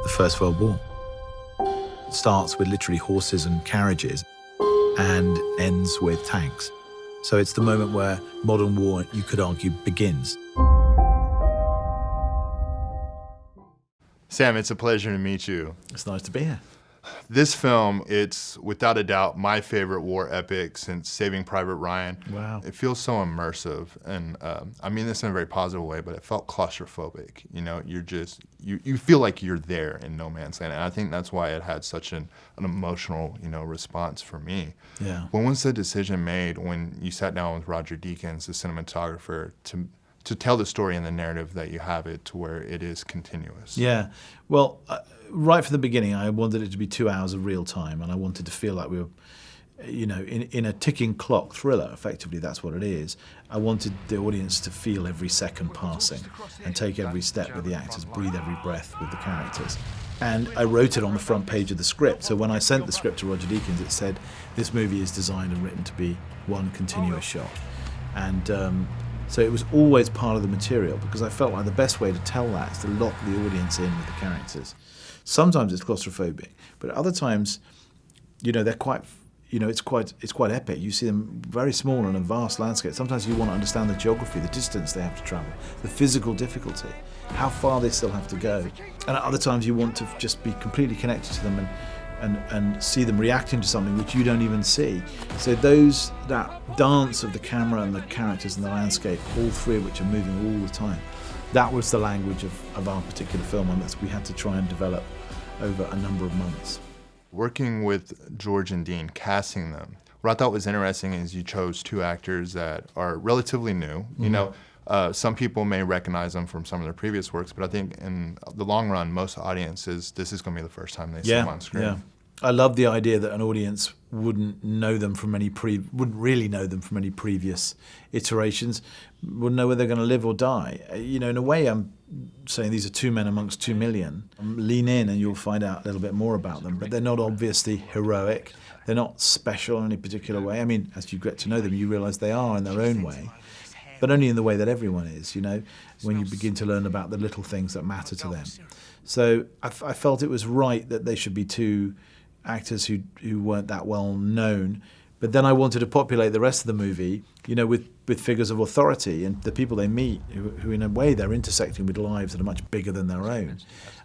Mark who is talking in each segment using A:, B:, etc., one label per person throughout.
A: the First World War. It starts with literally horses and carriages and ends with tanks. So it's the moment where modern war, you could argue, begins.
B: Sam, it's a pleasure to meet you.
A: It's nice to be here.
B: This film, it's without a doubt my favorite war epic since Saving Private Ryan.
A: Wow.
B: It feels so immersive, and I mean this in a very positive way, but it felt claustrophobic. You know, you feel like you're there in no man's land, and I think that's why it had such an emotional, response for me.
A: Yeah.
B: When was the decision made when you sat down with Roger Deakins, the cinematographer, to tell the story and the narrative that you have it to where it is continuous?
A: Yeah, well, right from the beginning, I wanted it to be 2 hours of real time, and I wanted to feel like we were, in a ticking clock thriller. Effectively, that's what it is. I wanted the audience to feel every second passing and take every step with the actors, breathe every breath with the characters. And I wrote it on the front page of the script. So when I sent the script to Roger Deakins, it said, this movie is designed and written to be one continuous shot. And so it was always part of the material, because I felt like the best way to tell that is to lock the audience in with the characters. Sometimes it's claustrophobic, but other times, they're quite, it's quite epic. You see them very small in a vast landscape. Sometimes you want to understand the geography, the distance they have to travel, the physical difficulty, how far they still have to go. And at other times you want to just be completely connected to them and see them reacting to something which you don't even see. So that dance of the camera and the characters and the landscape, all three of which are moving all the time, that was the language of our particular film, and that we had to try and develop over a number of months.
B: Working with George and Dean, casting them, what I thought was interesting is you chose two actors that are relatively new.
A: Mm-hmm.
B: Some people may recognize them from some of their previous works, but I think in the long run, most audiences, this is going to be the first time they see them on screen.
A: Yeah. I love the idea that an audience wouldn't really know them from any previous iterations, wouldn't know whether they're going to live or die. In a way, I'm saying these are two men amongst 2 million. Lean in and you'll find out a little bit more about them, but they're not obviously heroic. They're not special in any particular way. I mean, as you get to know them, you realize they are in their own way, but only in the way that everyone is, when you begin to learn about the little things that matter to them. So I felt it was right that they should be two actors who weren't that well known, but then I wanted to populate the rest of the movie, with figures of authority, and the people they meet, who in a way they're intersecting with lives that are much bigger than their own,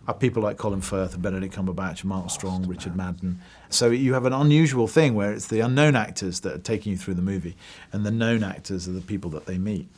A: are people like Colin Firth and Benedict Cumberbatch, Mark Strong, Richard Madden. So you have an unusual thing where it's the unknown actors that are taking you through the movie, and the known actors are the people that they meet.